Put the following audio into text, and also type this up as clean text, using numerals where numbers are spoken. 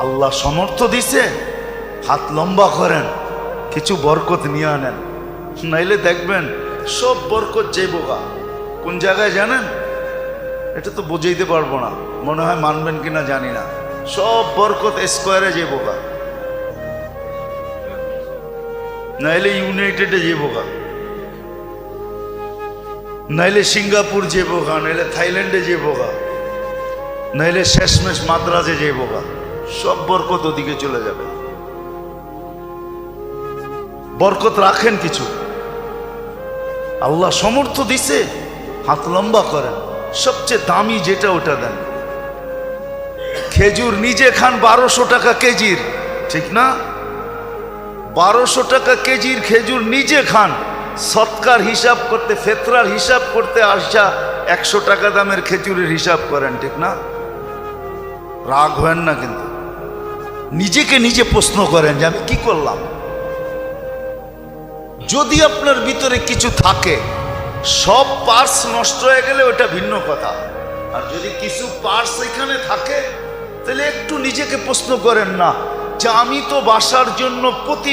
আল্লাহ সমর্থ দিছে, হাত লম্বা করেন, কিছু বরকত নিয়ে আনেন, নাইলে দেখবেন সব বরকত যাইবগা। কোন জায়গায় জানেন? এটা তো বুঝাইতে পারবো না, মনে হয় মানবেন কিনা জানি না। সব বরকত স্কোয়ারে যাইবগা, নাইলে ইউনাইটেডে যাইবগা, নাইলে সিঙ্গাপুর যাইবগা, নাইলে থাইল্যান্ডে যাইবগা, নাইলে শেষমেশ মাদ্রাজে যাইবগা। সব বরকত ওদিকে চলে যাবে। বরকত রাখেন কিছু, আল্লাহ সমর্থ দিছে, হাত লম্বা করেন, সবচেয়ে দামি যেটা ওটা দেন। খেজুর নিজে খান 1200 টাকা কেজির, ঠিক না? 1200 টাকা কেজির খেজুর নিজে খান, সৎকার হিসাব করতে, ফেতরার হিসাব করতে আসা 100 টাকা দামের খেজুরের হিসাব করেন, ঠিক না? রাগ হয় না, কিন্তু নিজেকে নিজে প্রশ্ন করেন যে আমি কি করলাম। যদি আপনার ভিতরে কিছু থাকে, সব পার্টস নষ্ট হয়ে গেলে ওটা ভিন্ন কথা, আর যদি কিছু পার্টস এখানে থাকে, তাহলে একটু নিজেকে প্রশ্ন করেন না যে আমি তো বাসার জন্য প্রতি